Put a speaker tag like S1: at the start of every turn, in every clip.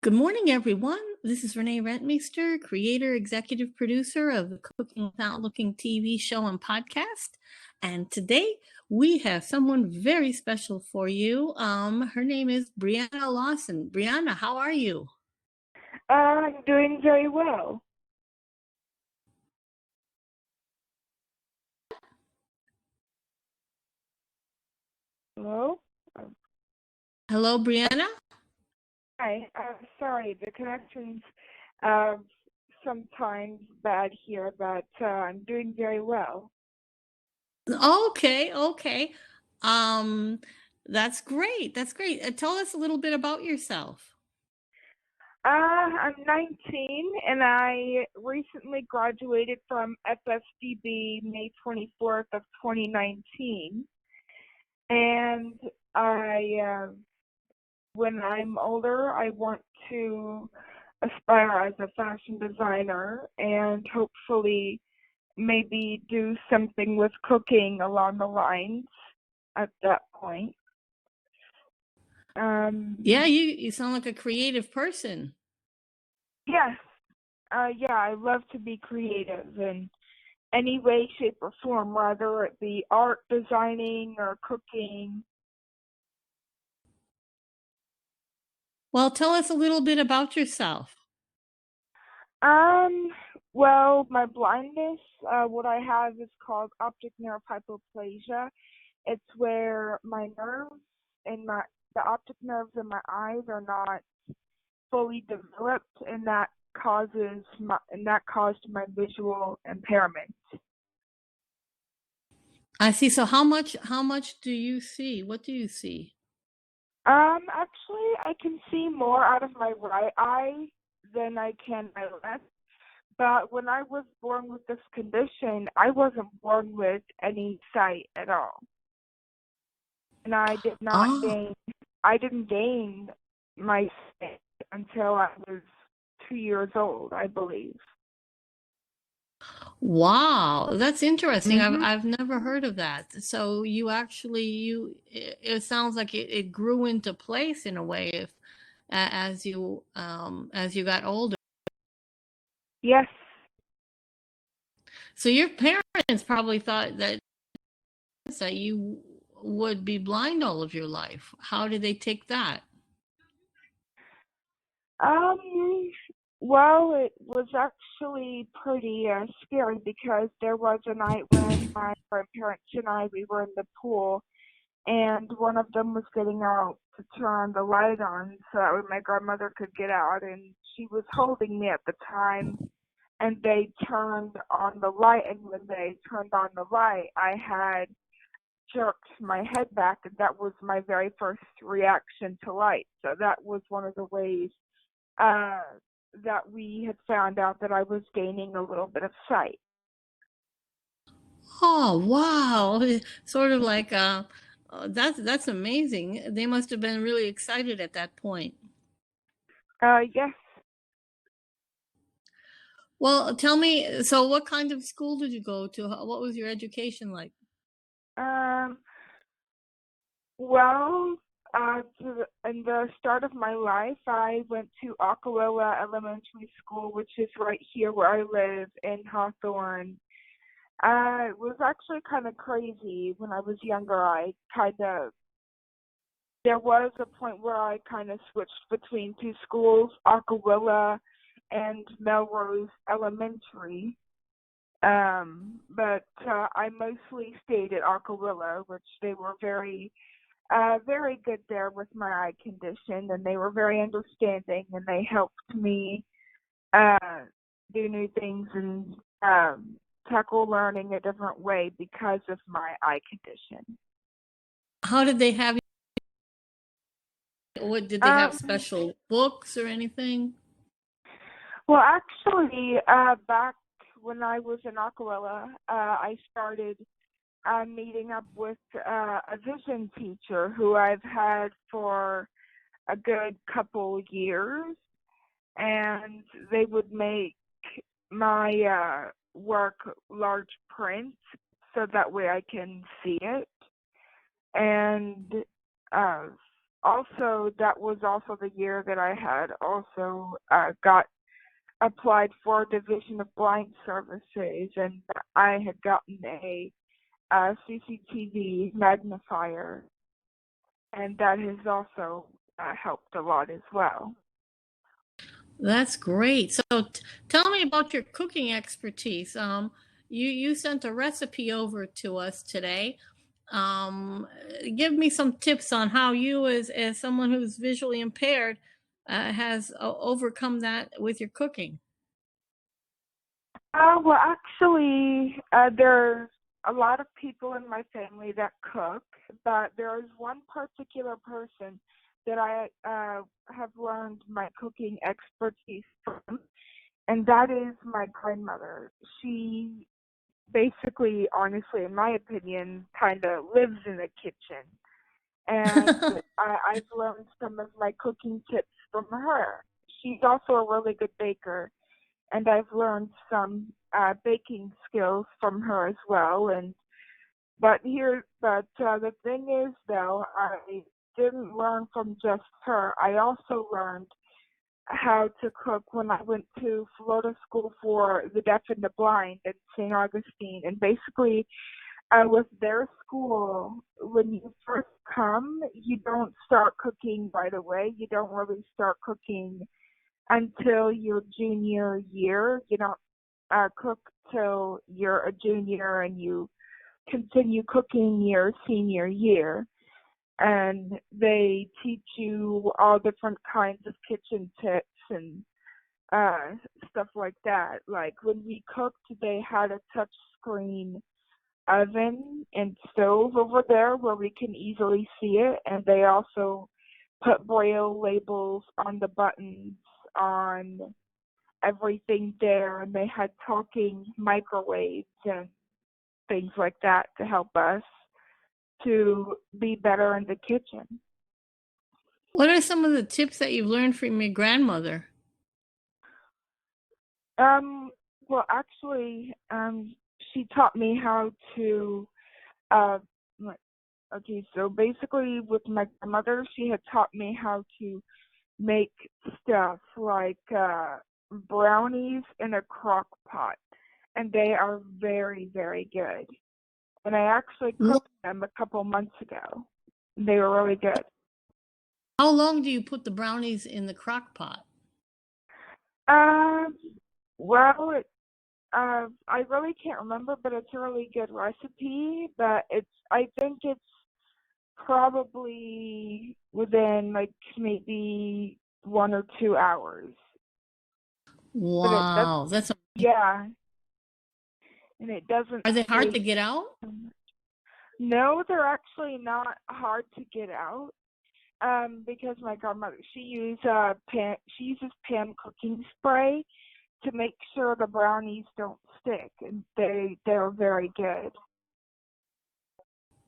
S1: Good morning, everyone. This is Renee Rentmeester, creator, executive producer of the Cooking Without Looking TV show and podcast. And today we have someone very special for you. Her name is Brianna Lawson. Brianna, how are you?
S2: I'm doing very well. Hello?
S1: Hello, Brianna.
S2: Hi. Sorry, the connection's sometimes bad here, but I'm doing very well.
S1: Okay. Um, that's great. That's great. Tell us a little bit about yourself.
S2: I'm 19 and I recently graduated from FSDB May 24th of 2019. And when I'm older, I want to aspire as a fashion designer and hopefully maybe do something with cooking along the lines at that point.
S1: Yeah, you sound like a creative person.
S2: Yes. Yeah, I love to be creative in any way, shape, or form, whether it be art, designing, or cooking.
S1: Well, tell us a little bit about yourself.
S2: Well, my blindness, what I have is called optic nerve hypoplasia. It's where my nerves and the optic nerves in my eyes are not fully developed, and that caused my visual impairment.
S1: I see. So how much do you see? What do you see?
S2: Actually, I can see more out of my right eye than I can my left. But when I was born with this condition, I wasn't born with any sight at all. And
S1: Oh,
S2: I didn't gain my sight until I was 2 years old, I believe.
S1: wow, that's interesting. I've
S2: Mhm.
S1: I've never heard of that. So you actually it sounds like it grew into place in a way if as you got older.
S2: Yes.
S1: So your parents probably thought that you would be blind all of your life. How did they take that?
S2: Um, well, it was actually pretty scary because there was a night when my grandparents and we were in the pool, and one of them was getting out to turn the light on so that way my grandmother could get out, and she was holding me at the time, and they turned on the light, and when they turned on the light, I had jerked my head back, and that was my very first reaction to light. So that was one of the ways uh, that we had found out that I was gaining a little bit of sight.
S1: Oh, wow. Sort of like that's amazing. They must have been really excited at that point.
S2: Yes.
S1: Well, tell me, so what kind of school did you go to? What was your education like?
S2: Um, well, in the start of my life, I went to Aquawilla Elementary School, which is right here where I live in Hawthorne. It was actually kind of crazy when I was younger. There was a point where I kind of switched between two schools, Aquawilla and Melrose Elementary. But I mostly stayed at Aquawilla, which they were very good there with my eye condition, and they were very understanding, and they helped me uh, do new things and tackle learning a different way because of my eye condition.
S1: How did they have what did they have
S2: Um,
S1: special books or anything?
S2: well, actually, back when I was in Aquawilla, I started meeting up with a vision teacher who I've had for a good couple years, and they would make my work large print so that way I can see it. And uh, also, that was also the year that I had also got applied for a division of blind services, and I had gotten a CCTV magnifier, and that has also helped a lot as well.
S1: That's great. So tell me about your cooking expertise. You sent a recipe over to us today. Um, Give me some tips on how you, as someone who's visually impaired, has overcome that with your cooking.
S2: Well, actually, there's a lot of people in my family that cook, but there is one particular person that I have learned my cooking expertise from, and that is my grandmother. She basically, honestly, in my opinion, kind of lives in the kitchen. And I've learned some of my cooking tips from her. She's also a really good baker, and I've learned some baking skills from her as well. But the thing is, though, I didn't learn from just her. I also learned how to cook when I went to Florida School for the Deaf and the Blind in St. Augustine. And basically, with their school, when you first come, you don't start cooking right away. You don't really start cooking until your junior year. You don't cook till you're a junior, and you continue cooking your senior year. And they teach you all different kinds of kitchen tips and stuff like that. Like when we cooked, they had a touch screen oven and stove over there where we can easily see it, and they also put braille labels on the buttons on everything there, and they had talking microwaves and things like that to help us to be better in the kitchen.
S1: What are some of the tips that you've learned from your grandmother?
S2: Um, well, actually, she taught me how to, uh, like- okay, so basically with my grandmother, she had taught me how to make stuff like brownies in a crock pot, and they are very, very good. And I actually cooked them a couple months ago. They were really good.
S1: How long do you put the brownies in the crock pot?
S2: Um, well, I really can't remember, but it's a really good recipe. But I think it's probably within like maybe 1 or 2 hours. That's
S1: Wow, that's
S2: yeah, and it doesn't
S1: are they hard to
S2: take.
S1: get out?
S2: No, they're actually not hard to get out. Because my grandmother, she uses pan cooking spray to make sure the brownies don't stick, and they're very good.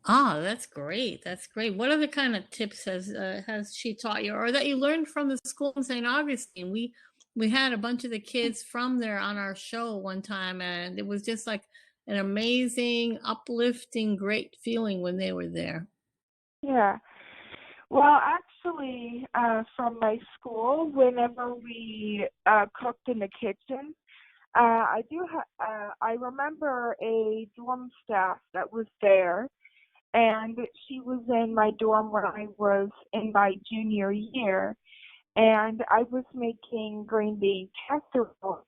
S1: Ah, that's great. That's great. What other kind of tips has she taught you, or that you learned from the school in St. Augustine? We had a bunch of the kids from there on our show one time, and it was just like an amazing, uplifting, great feeling when they were there.
S2: Yeah. Well, actually, from my school, whenever we cooked in the kitchen, I remember a dorm staff that was there, and she was in my dorm when I was in my junior year, and I was making green bean casserole.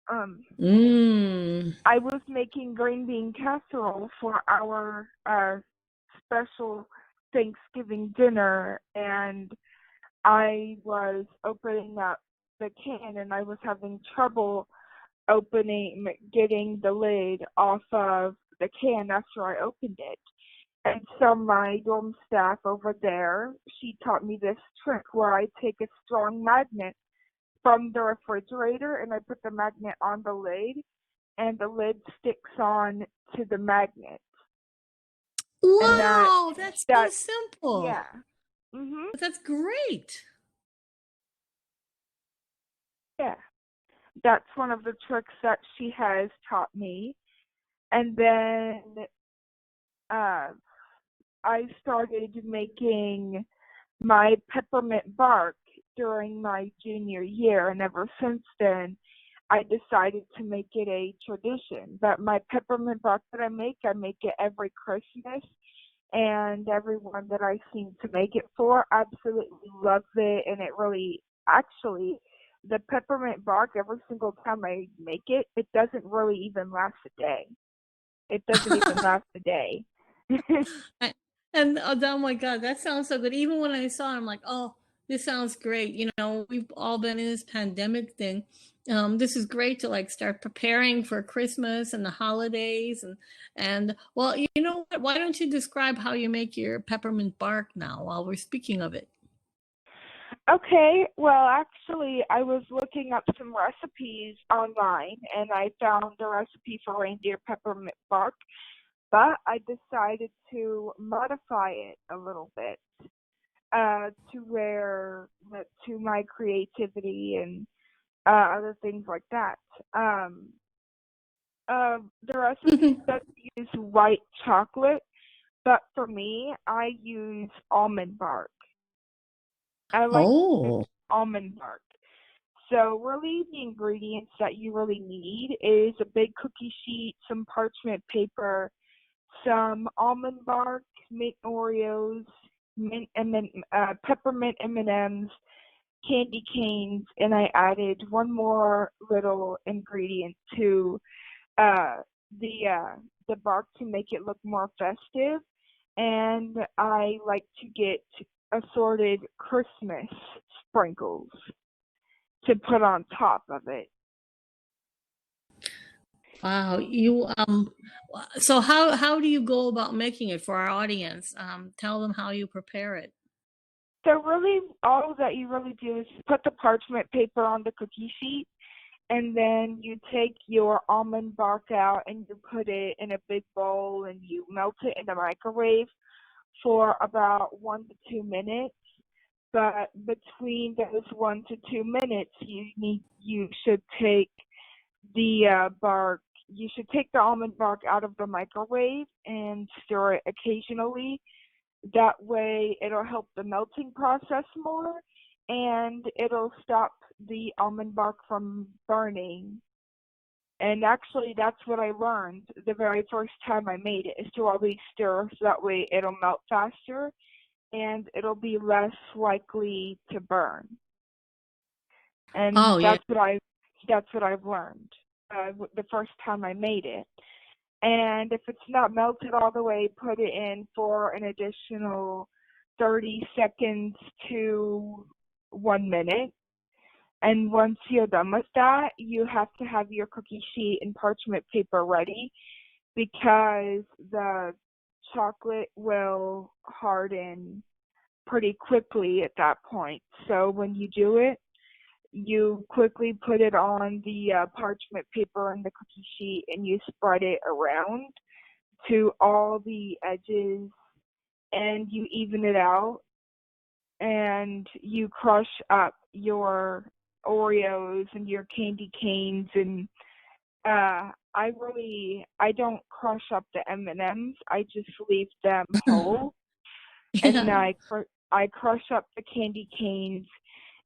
S2: Um,
S1: Mm.
S2: I was making green bean casserole for our special Thanksgiving dinner, and I was opening up the can, and I was having trouble getting the lid off of the can after I opened it. And so my dorm staff over there, she taught me this trick where I take a strong magnet from the refrigerator and I put the magnet on the lid, and the lid sticks on to the magnet. And
S1: Wow, that's so
S2: that
S1: simple.
S2: yeah. Mhm.
S1: But that's great.
S2: Yeah. That's one of the tricks that she has taught me. And then uh I started making my peppermint bark during my junior year, and ever since then, I decided to make it a tradition. But my peppermint bark that I make it every Christmas, and everyone that I seem to make it for absolutely loves it, and it really, actually, the peppermint bark, every single time I make it, it doesn't really even last a day. It doesn't even last a day.
S1: I- And oh my God, that sounds so good. Even when I saw it, I'm like, oh, this sounds great. You know, we've all been in this pandemic thing. This is great to like start preparing for Christmas and the holidays and well, you know what? Why don't you describe how you make your peppermint bark now while we're speaking of it?
S2: Okay, well, actually, I was looking up some recipes online, and I found a recipe for reindeer peppermint bark, but I decided to modify it a little bit, to where to my creativity and other things like that. Um, the recipe does use white chocolate, but for me, I use almond bark. I like
S1: Oh.
S2: almond bark. So really the ingredients that you really need is a big cookie sheet, some parchment paper, some almond bark, mint Oreos, peppermint M&Ms, candy canes, and I added one more little ingredient to uh, the uh, the bark to make it look more festive. And I like to get assorted Christmas sprinkles to put on top of it.
S1: Wow, you so how do you go about making it for our audience? Tell them how you prepare it.
S2: So really, all that you really do is put the parchment paper on the cookie sheet, and then you take your almond bark out and you put it in a big bowl and you melt it in the microwave for about 1 to 2 minutes. But between those 1 to 2 minutes, you should take the bark. You should take the almond bark out of the microwave and stir it occasionally. That way, it'll help the melting process more, and it'll stop the almond bark from burning. And actually, that's what I learned the very first time I made it, is to always stir so that way it'll melt faster and it'll be less likely to burn. And
S1: Oh yeah.
S2: that's what I've learned the first time I made it. And if it's not melted all the way, put it in for an additional 30 seconds to 1 minute. And once you're done with that, you have to have your cookie sheet and parchment paper ready, because the chocolate will harden pretty quickly at that point. So when you do it, you quickly put it on the parchment paper and the cookie sheet, and you spread it around to all the edges, and you even it out, and you crush up your Oreos and your candy canes. And I don't crush up the M&Ms. I just leave them whole, and
S1: Yeah.
S2: I crush up the candy canes,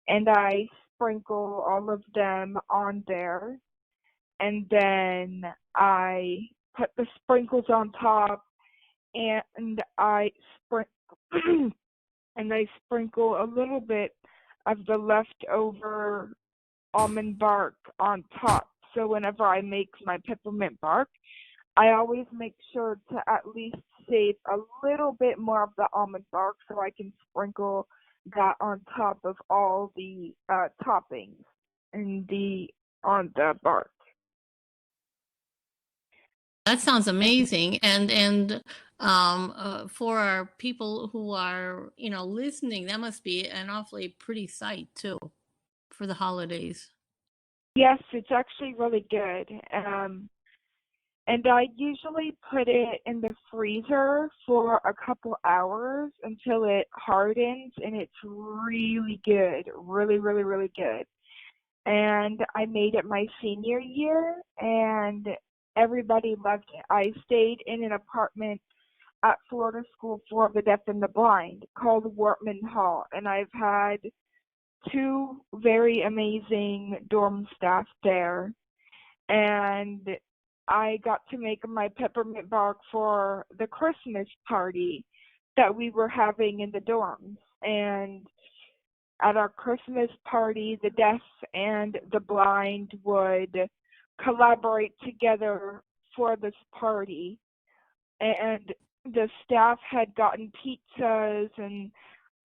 S2: and I sprinkle all of them on there, and then I put the sprinkles on top, and and I sprinkle a little bit of the leftover almond bark on top. So whenever I make my peppermint bark, I always make sure to at least save a little bit more of the almond bark so I can sprinkle that on top of all the toppings and the on the bark.
S1: That sounds amazing. And for our people who are, you know, listening, that must be an awfully pretty sight too for the holidays.
S2: Yes, it's actually really good. And I usually put it in the freezer for a couple hours until it hardens, and it's really good. Really, really, really good. And I made it my senior year, and everybody loved it. I stayed in an apartment at Florida School for the Deaf and the Blind called Wortman Hall, and I've had two very amazing dorm staff there, and I got to make my peppermint bark for the Christmas party that we were having in the dorms. And at our Christmas party, the deaf and the blind would collaborate together for this party. And the staff had gotten pizzas and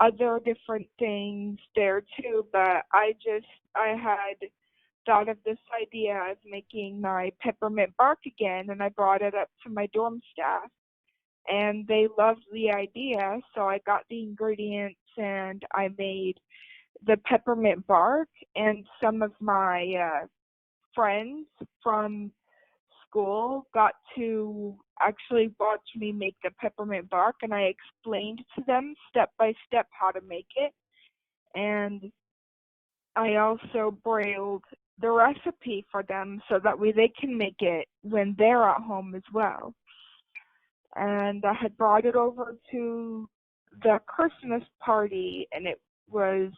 S2: other different things there too, but I had thought of this idea of making my peppermint bark again, and I brought it up to my dorm staff, and they loved the idea, so I got the ingredients and I made the peppermint bark, and some of my friends from school got to actually watch me make the peppermint bark, and I explained to them step by step how to make it. And I also brailled the recipe for them so that way they can make it when they're at home as well. And I had brought it over to the Christmas party, and it was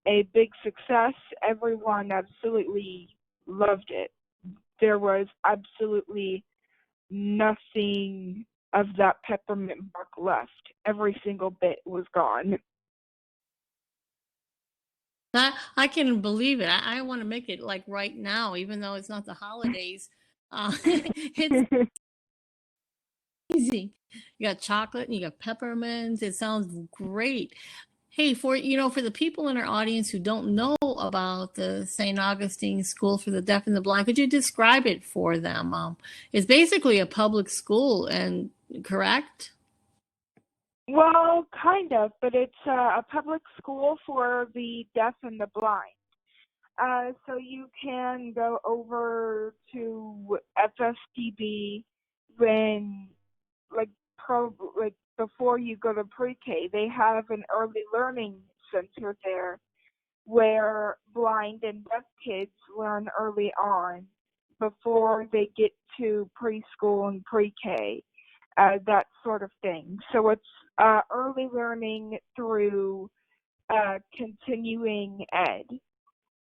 S2: a big success. Everyone absolutely loved it. There was absolutely nothing of that peppermint bark left. Every single bit was gone.
S1: I can't believe it. I want to make it like right now, even though it's not the holidays. It's easy. You got chocolate and you got peppermints. It sounds great. Hey, for the people in our audience who don't know about the St. Augustine School for the Deaf and the Blind, could you describe it for them? It's basically a public school, and correct?
S2: Well, kind of, but it's a public school for the deaf and the blind. So you can go over to FSDB when, like, like before you go to pre-K. They have an early learning center there where blind and deaf kids learn early on before they get to preschool and pre-K, that sort of thing. So it's early learning through continuing ed.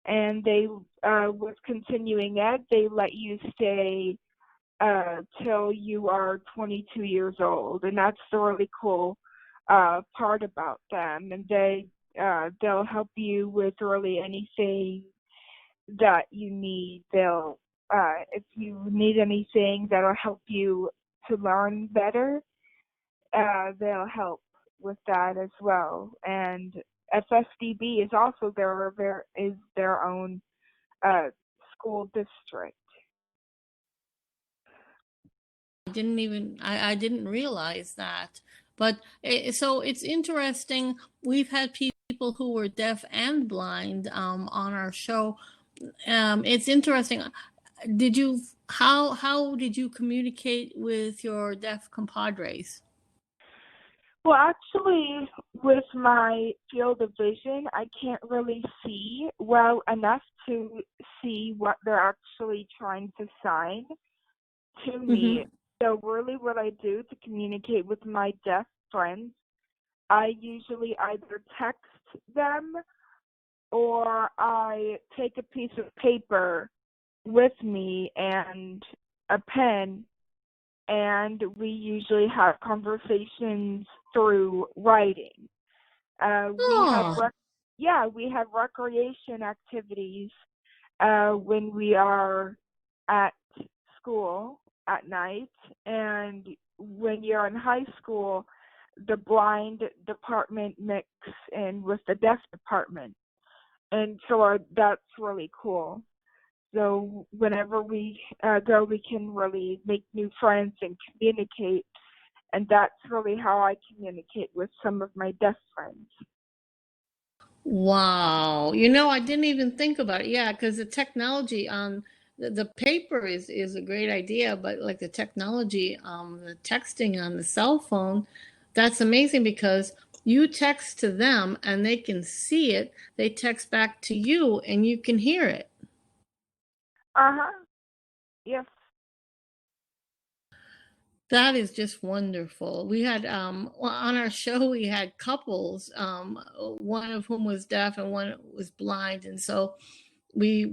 S2: And they, with continuing ed, they let you stay till you are 22 years old, and that's the really cool part about them. And they'll help you with really anything that you need. They'll if you need anything that'll help you to learn better, they'll help with that as well. And FSDB is also their own school district.
S1: I didn't realize that. But so it's interesting. We've had people who were deaf and blind on our show. It's interesting. How did you communicate with your deaf compadres?
S2: Well, actually, with my field of vision, I can't really see well enough to see what they're actually trying to sign to me.
S1: Mm-hmm.
S2: So really what I do to communicate with my deaf friends, I usually either text them or I take a piece of paper with me and a pen, and we usually have conversations through writing. We have
S1: Oh,
S2: we have recreation activities when we are at school at night, and when you're in high school, the blind department mix in with the deaf department, and so that's really cool. So whenever we go, we can really make new friends and communicate, and that's really how I communicate with some of my deaf friends.
S1: wow. I didn't even think about it. Yeah, because the technology on the paper is a great idea, but like the technology, the texting on the cell phone, that's amazing because you text to them and they can see it. They text back to you and you can hear it.
S2: Uh-huh. Yes.
S1: That is just wonderful. We had on our show we had couples, one of whom was deaf and one was blind, and so we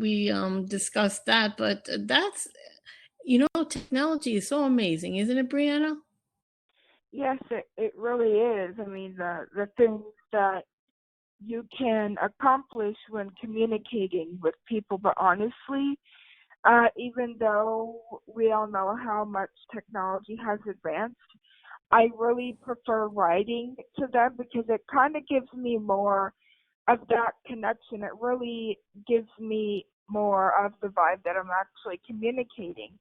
S1: discussed that. But that's, technology is so amazing, isn't it, Brianna?
S2: Yes, it really is. I mean, the things that you can accomplish when communicating with people, but honestly, even though we all know how much technology has advanced, I really prefer writing to them because it kind of gives me more of that connection. It really gives me more of the vibe that I'm actually communicating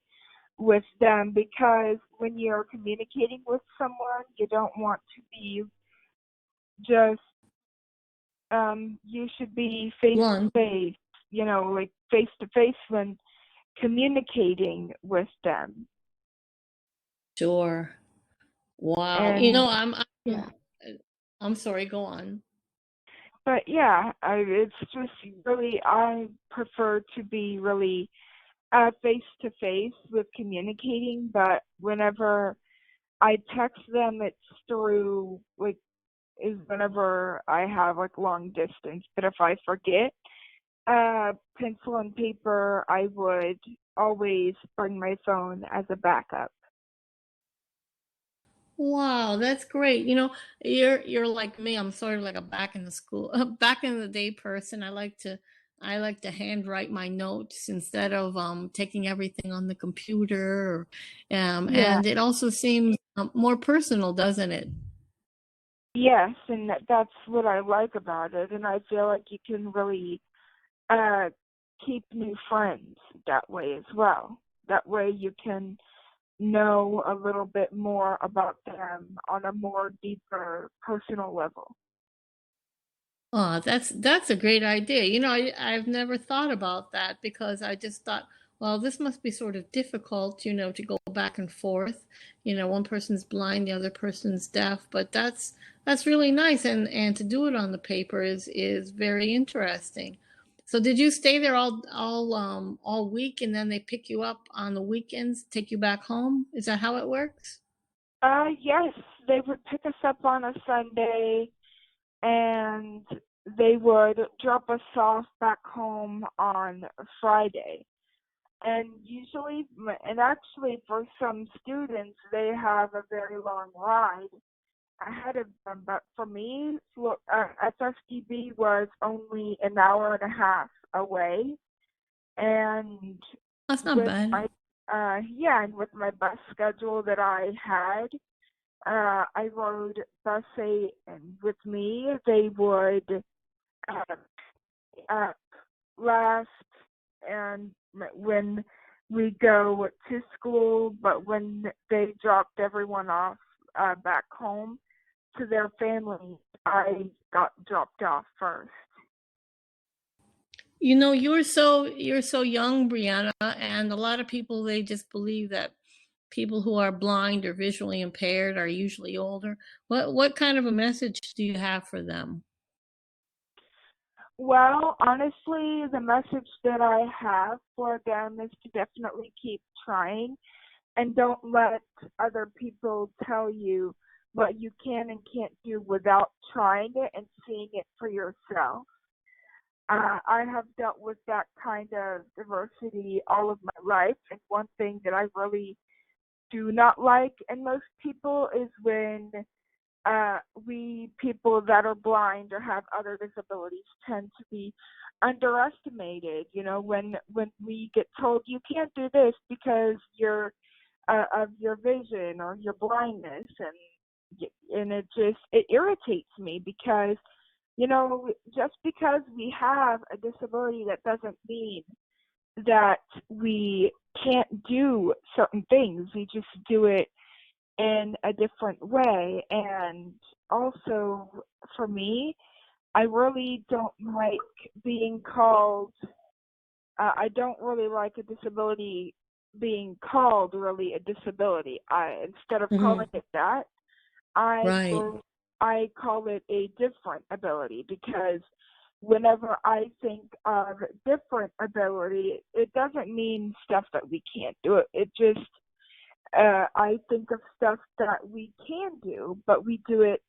S2: with them, because when you're communicating with someone, you don't want to be just you should be face to
S1: One,
S2: face, like face to face when communicating with them.
S1: sure. Wow.
S2: And
S1: Yeah. I'm sorry. Go on.
S2: but yeah, it's just really, I prefer to be really face to face with communicating, but whenever I text them, it's through like is whenever I have like long distance. But if I forget pencil and paper, I would always bring my phone as a backup.
S1: Wow, that's great. You're like me. I'm sort of like a back in the school, back in the day person. I like to handwrite my notes instead of taking everything on the computer.
S2: Yeah.
S1: And it also seems more personal, doesn't it?
S2: Yes, and that's what I like about it, and I feel like you can really uh keep new friends that way as well. That way you can know a little bit more about them on a more deeper personal level.
S1: Oh, that's a great idea. I've never thought about that because I just thought, well, this must be sort of difficult, to go back and forth. One person's blind, the other person's deaf, but that's really nice, and to do it on the paper is very interesting. So did you stay there all week, and then they pick you up on the weekends, take you back home? Is that how it works?
S2: Yes, they would pick us up on a Sunday and they would drop us off back home on a Friday. And usually, and actually for some students, they have a very long ride ahead of them. But for me, FSDB was only an hour and a half away. And
S1: That's not
S2: with
S1: bad.
S2: my, yeah, and with my bus schedule that I had, I rode bus 8, and with me, they would uh, uh, last and when we go to school, but when they dropped everyone off back home to their families, I got dropped off first.
S1: You're so young, Brianna, and a lot of people they just believe that people who are blind or visually impaired are usually older. What kind of a message do you have for them?
S2: Well, honestly, the message that I have for them is to definitely keep trying and don't let other people tell you what you can and can't do without trying it and seeing it for yourself. I have dealt with that kind of diversity all of my life, and one thing that I really do not like in most people is when we people that are blind or have other disabilities tend to be underestimated. When we get told you can't do this because of your vision or your blindness, and it irritates me because just because we have a disability, that doesn't mean that we can't do certain things. We just do it in a different way. And also, for me, I really don't like being called, I don't really like a disability being called really a disability. Instead of calling
S1: Hmm.
S2: it that, I
S1: Right.
S2: will I call it a different ability, because whenever I think of different ability, it doesn't mean stuff that we can't do. It just I think of stuff that we can do, but we do it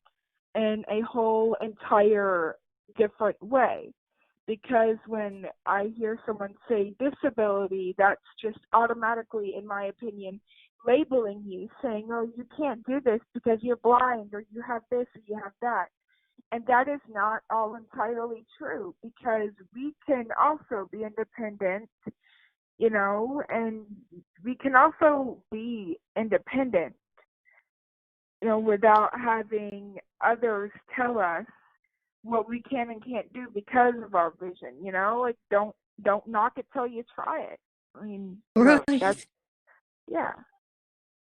S2: in a whole entire different way. Because when I hear someone say disability, that's just automatically, in my opinion, labeling you, saying, oh, you can't do this because you're blind, or you have this, or you have that. And that is not all entirely true, because we can also be independent, and we can also be independent, without having others tell us what we can and can't do because of our vision. Like, don't knock it till you try it. I mean, that's, yeah.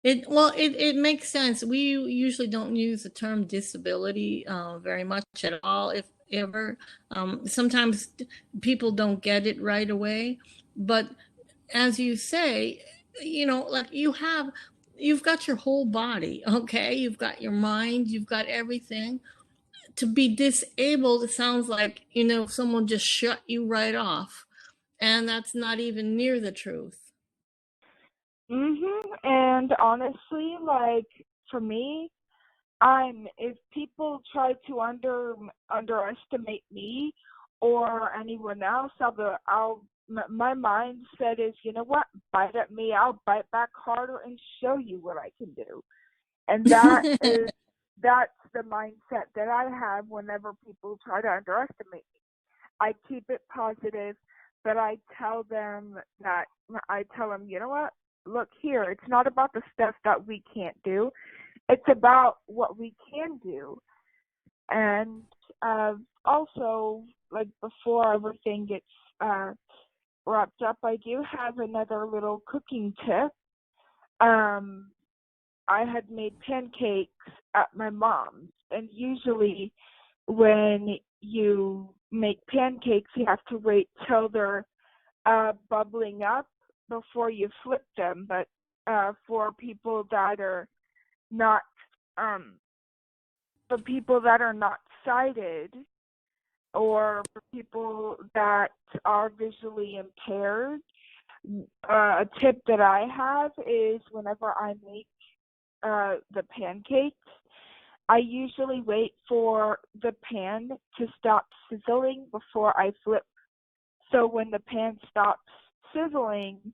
S1: It makes sense. We usually don't use the term disability very much at all, if ever. Sometimes people don't get it right away, but as you say, like you've got your whole body, okay? You've got your mind, you've got everything. To be disabled, it sounds like, someone just shut you right off. And that's not even near the truth.
S2: And honestly, like, for me, if people try to underestimate me or anyone else, my mindset is, you know what, bite at me, I'll bite back harder and show you what I can do. And that's the mindset that I have whenever people try to underestimate me. I keep it positive, but I tell them, you know what, look here, it's not about the stuff that we can't do. It's about what we can do. And also, like, before everything gets wrapped up, I do have another little cooking tip. I had made pancakes at my mom's, and usually when you make pancakes, you have to wait till they're bubbling up before you flip them. But for people that are not sighted, or for people that are visually impaired, a tip that I have is, whenever I make the pancakes, I usually wait for the pan to stop sizzling before I flip. So when the pan stops sizzling,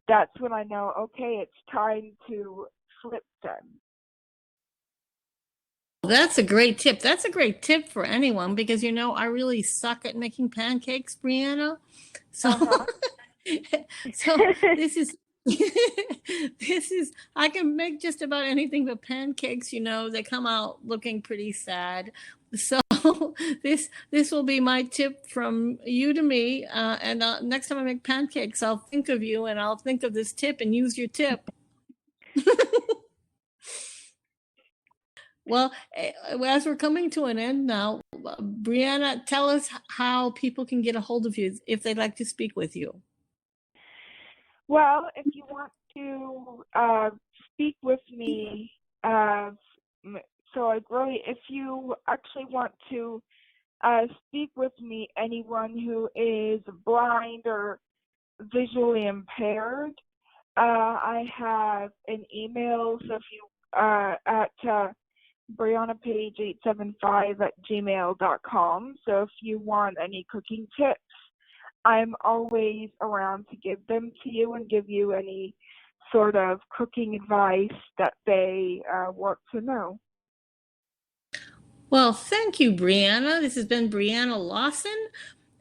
S2: that's when I know, okay, it's time to flip them.
S1: That's a great tip. That's a great tip for anyone, because I really suck at making pancakes, Brianna. So so this is I can make just about anything but pancakes. They come out looking pretty sad. So this will be my tip from you to me, and next time I make pancakes, I'll think of you, and I'll think of this tip and use your tip. Well, as we're coming to an end now, Brianna, tell us how people can get a hold of you if they'd like to speak with you.
S2: Well, if you want to speak with me, if you actually want to speak with me, anyone who is blind or visually impaired, I have an email. So if you at briannapage875@gmail.com. So if you want any cooking tips, I'm always around to give them to you and give you any sort of cooking advice that they want to know.
S1: Well, thank you, Brianna. This has been Brianna Lawson,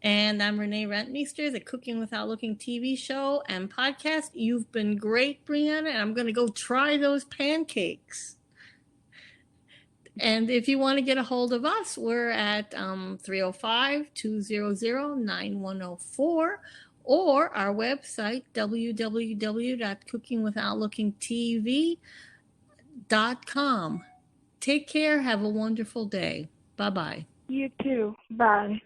S1: and I'm Renee Rentmeester, the Cooking Without Looking TV show and podcast. You've been great, Brianna, and I'm going to go try those pancakes. And if you want to get a hold of us, we're at 305-200-9104, or our website, www.cookingwithoutlookingtv.com. Take care. Have a wonderful day. Bye-bye.
S2: You too. Bye.